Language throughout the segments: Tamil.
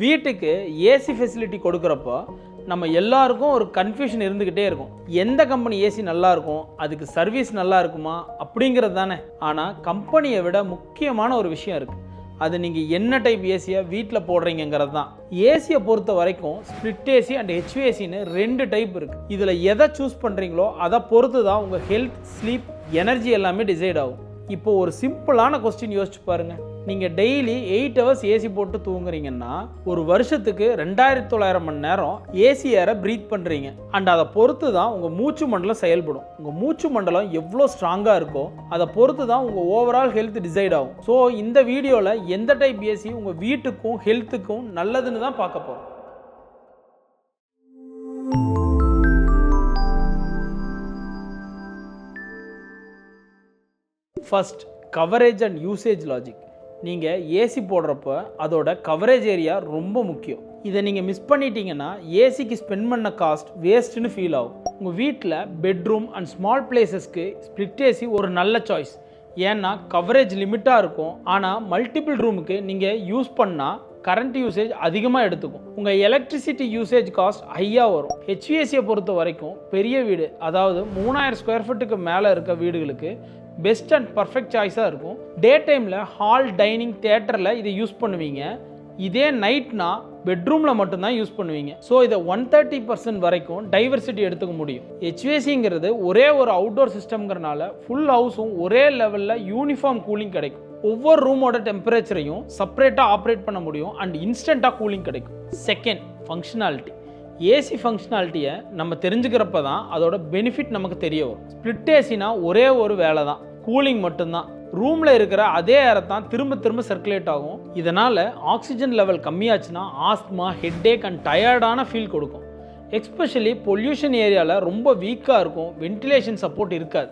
வீட்டுக்கு ஏசி ஃபெசிலிட்டி கொடுக்குறப்போ நம்ம எல்லாருக்கும் ஒரு கன்ஃபியூஷன் இருந்துக்கிட்டே இருக்கும். எந்த கம்பெனி ஏசி நல்லா இருக்கும், அதுக்கு சர்வீஸ் நல்லா இருக்குமா அப்படிங்கிறது தானே. ஆனால் கம்பெனியை விட முக்கியமான ஒரு விஷயம் இருக்குது. அது நீங்கள் என்ன டைப் ஏசியை வீட்டில் போடுறீங்கிறது தான். ஏசியை பொறுத்த வரைக்கும் ஸ்ப்ளிட் ஏசி அண்ட் ஹெச்விஏசின்னு 2 டைப் இருக்குது. இதில் எதை சூஸ் பண்ணுறீங்களோ அதை பொறுத்து தான் உங்கள் ஹெல்த், ஸ்லீப், எனர்ஜி எல்லாமே டிசைட் ஆகும். இப்போ ஒரு சிம்பிளான கொஸ்டின் யோசிச்சு பாருங்கள். நீங்கள் டெய்லி 8 ஹவர்ஸ் ஏசி போட்டு தூங்குறீங்கன்னா ஒரு வருஷத்துக்கு 2900 மணி நேரம் ஏசி ஏரை ப்ரீத் பண்ணுறீங்க. அண்ட் அதை பொறுத்து தான் உங்கள் மூச்சு மண்டலம் செயல்படும். உங்கள் மூச்சு மண்டலம் எவ்வளோ ஸ்ட்ராங்காக இருக்கோ அதை பொறுத்து தான் உங்கள் ஓவரால் ஹெல்த் டிசைட் ஆகும். ஸோ இந்த வீடியோவில் எந்த டைப் ஏசி உங்கள் வீட்டுக்கும் ஹெல்த்துக்கும் நல்லதுன்னு தான் பார்க்க போகிறோம். First, coverage and usage logic. நீங்கள் ஏசி போடுறப்ப அதோட கவரேஜ் ஏரியா ரொம்ப முக்கியம். இதை நீங்கள் மிஸ் பண்ணிட்டீங்கன்னா ஏசிக்கு ஸ்பெண்ட் பண்ண காஸ்ட் வேஸ்ட்டுன்னு ஃபீல் ஆகும். உங்கள் வீட்டில் பெட்ரூம் அண்ட் ஸ்மால் பிளேசஸ்க்கு ஸ்ப்ளிட் ஏசி ஒரு நல்ல சாய்ஸ். ஏன்னா கவரேஜ் லிமிட்டாக இருக்கும். ஆனால் மல்டிபிள் ரூமுக்கு நீங்கள் யூஸ் பண்ணால் கரண்ட் யூசேஜ் அதிகமாக எடுத்துக்கும். உங்கள் எலக்ட்ரிசிட்டி யூசேஜ் காஸ்ட் ஹையாக வரும். ஹெச்விஏசியை பொறுத்த வரைக்கும் பெரிய வீடு, அதாவது 3000 ஸ்கொயர் ஃபீட்டுக்கு மேலே இருக்க வீடுகளுக்கு பெஸ்ட் அண்ட் பர்ஃபெக்ட் சாய்ஸாக இருக்கும். டே டைமில் ஹால், டைனிங், தியேட்டரில் இதை யூஸ் பண்ணுவீங்க. இதே நைட்னா பெட்ரூமில் மட்டும்தான் யூஸ் பண்ணுவீங்க. ஸோ இதை 130% வரைக்கும் டைவர்சிட்டி எடுத்துக்க முடியும். ஹெச்விஏசிங்கிறது ஒரே ஒரு அவுட்டோர் சிஸ்டம்ங்கிறனால ஃபுல் ஹவுஸும் ஒரே லெவலில் யூனிஃபார்ம் கூலிங் கிடைக்கும். ஒவ்வொரு ரூமோட டெம்பரேச்சரையும் செப்பரேட்டாக ஆப்ரேட் பண்ண முடியும் அண்ட் இன்ஸ்டண்ட்டாக கூலிங் கிடைக்கும். Second, functionality. ஏசி ஃபங்க்ஷனாலிட்டியை நம்ம தெரிஞ்சுக்கிறப்ப தான் அதோட பெனிஃபிட் நமக்கு தெரிய வரும். ஸ்ப்ளிட் ஏசினா ஒரே ஒரு வேலை தான், கூலிங் மட்டும்தான். ரூமில் இருக்கிற அதே ஏரை தான் திரும்ப திரும்ப சர்க்குலேட் ஆகும். இதனால் ஆக்சிஜன் லெவல் கம்மியாச்சுன்னா ஆஸ்துமா, ஹெட்டேக் அண்ட் டயர்டான ஃபீல் கொடுக்கும். எஸ்பெஷலி பொல்யூஷன் ஏரியாவில் ரொம்ப வீக்காக இருக்கும். வென்டிலேஷன் சப்போர்ட் இருக்காது.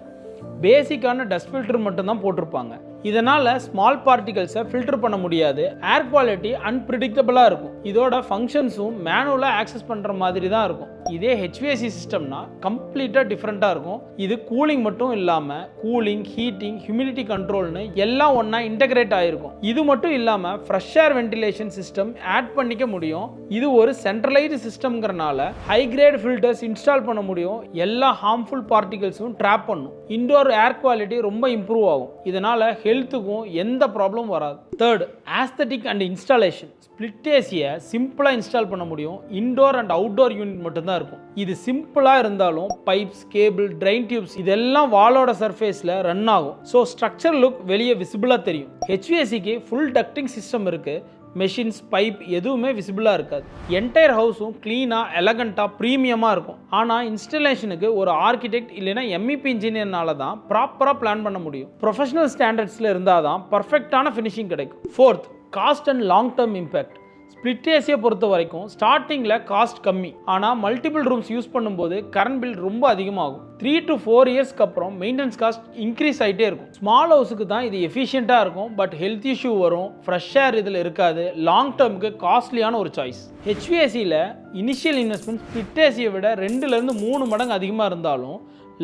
பேசிக்கான டஸ்ட் ஃபில்டர் மட்டும்தான் போட்டிருப்பாங்க. இதனால் ஸ்மால் பார்ட்டிகல்ஸை ஃபில்டர் பண்ண முடியாது. ஏர் குவாலிட்டி அன்பிரிடிக்டபிளாக இருக்கும். இதோட ஃபங்க்ஷன்ஸும் மேனுவலாக ஆக்சஸ் பண்ணுற மாதிரி தான் இருக்கும். இதே ஹெச்விஏசி சிஸ்டம்னா கம்ப்ளீட்டாக டிஃப்ரெண்ட்டாக இருக்கும். இது கூலிங் மட்டும் இல்லாமல் கூலிங், ஹீட்டிங், ஹியூமிடிட்டி கண்ட்ரோல்னு எல்லாம் ஒன்றா இன்டகிரேட் ஆகிருக்கும். இது மட்டும் இல்லாமல் fresh air ventilation system add பண்ணிக்க முடியும். இது ஒரு சென்ட்ரலைஸ்டு சிஸ்டம்ங்கிறனால ஹை கிரேட் ஃபில்டர்ஸ் இன்ஸ்டால் பண்ண முடியும். எல்லா ஹார்ம்ஃபுல் பார்ட்டிகல்ஸும் ட்ராப் பண்ணும். இன்டோர் ஏர் குவாலிட்டி ரொம்ப இம்ப்ரூவ் ஆகும். இதனால் ஹெல்த்துக்கும் எந்த ப்ராப்ளமும் வராது. Third, aesthetic and installation. Split ஏசியை சிம்பிளாக இன்ஸ்டால் பண்ண முடியும். இன்டோர் அண்ட் அவுட்டோர் யூனிட் மட்டும்தான் இருக்கும். இது சிம்பிளாக இருந்தாலும் பைப்ஸ், கேபிள், ட்ரைன் டியூப்ஸ் இதெல்லாம் வாலோட சர்ஃபேஸில் ரன் ஆகும். ஸோ ஸ்ட்ரக்சர் லுக் வெளியே விசிபிளாக தெரியும். ஹெச்விஏசிக்கு ஃபுல் டக்டிங் சிஸ்டம் இருக்குது. மெஷின்ஸ், பைப் எதுவுமே விசிபிளாக இருக்காது. என்டையர் ஹவுஸும் க்ளீனாக, எலகண்ட்டாக, ப்ரீமியமாக இருக்கும். ஆனால் இன்ஸ்டலேஷனுக்கு ஒரு ஆர்கிடெக்ட் இல்லைன்னா எம்இபி இன்ஜினியர்னால தான் ப்ராப்பராக பிளான் பண்ண முடியும். ப்ரொஃபஷனல் ஸ்டாண்டர்ட்ஸில் இருந்தால் தான் பர்ஃபெக்டான ஃபினிஷிங் கிடைக்கும். Fourth, cost and long term impact. Split ஏசியை பொறுத்த வரைக்கும் ஸ்டார்டிங்கில் காஸ்ட் கம்மி. ஆனால் மல்டிபிள் ரூம்ஸ் யூஸ் பண்ணும்போது கரண்ட் பில் ரொம்ப அதிகமாகும். 3 to 4 இயர்ஸ்க்கு அப்புறம் மெயின்டெனன்ஸ் காஸ்ட் இன்க்ரீஸ் ஆகிட்டே இருக்கும். ஸ்மால் ஹவுஸுக்கு தான் இது எஃபிஷியண்ட்டாக இருக்கும். பட் ஹெல்த் இஷ்யூ வரும், ஃப்ரெஷ் ஏர் இதில் இருக்காது. லாங் டேர்முக்கு காஸ்ட்லியான ஒரு சாய்ஸ். ஹெச்விஏசியில் இனிஷியல் இன்வெஸ்ட்மெண்ட் ஸ்ப்ளிட் ஏசியை விட 2-3 மடங்கு அதிகமாக இருந்தாலும்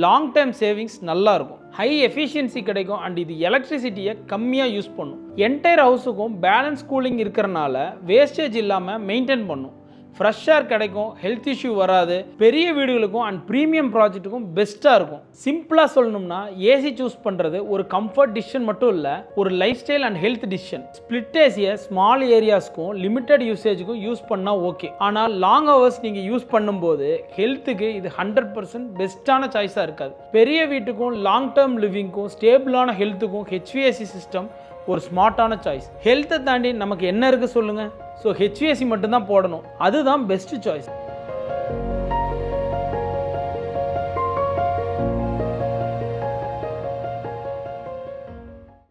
லாங் டேர்ம் சேவிங்ஸ் நல்லா இருக்கும். ஹை எஃபிஷியன்சி கிடைக்கும் அண்ட் இது எலக்ட்ரிசிட்டியை கம்மியாக யூஸ் பண்ணும். என்டையர் ஹவுஸுக்கும் பேலன்ஸ் கூலிங் இருக்கிறனால வேஸ்டேஜ் இல்லாமல் மெயின்டைன் பண்ணும். ஃப்ரெஷ் ஏர் கிடைக்கும், ஹெல்த் இஷ்யூ வராது. பெரிய வீடுகளுக்கும் அண்ட் ப்ரீமியம் ப்ராஜெக்ட்டுக்கும் பெஸ்ட்டாக இருக்கும். சிம்பிளாக சொல்லணும்னா ஏசி சூஸ் பண்ணுறது ஒரு கம்ஃபர்ட் டிசிஷன் மட்டும் இல்லை, ஒரு life style and health decision. Split ஏசியை ஸ்மால் ஏரியாஸ்க்கும் லிமிட்டட் யூசேஜுக்கும் யூஸ் பண்ணால் ஓகே. ஆனால் லாங் ஹவர்ஸ் நீங்கள் யூஸ் பண்ணும்போது ஹெல்த்துக்கு இது 100% பெஸ்ட்டான சாய்ஸாக இருக்காது. பெரிய வீட்டுக்கும் லாங் டேர்ம் லிவிங்க்கும் ஸ்டேபிளான ஹெல்த்துக்கும் ஹெச்விஏசி சிஸ்டம் ஒரு ஸ்மார்ட்டான சாய்ஸ். ஹெல்த்தை தாண்டி நமக்கு என்ன இருக்குது சொல்லுங்கள். ஸோ ஹெச்விஏசி மட்டும்தான் போடணும். அதுதான் பெஸ்ட் சாய்ஸ்.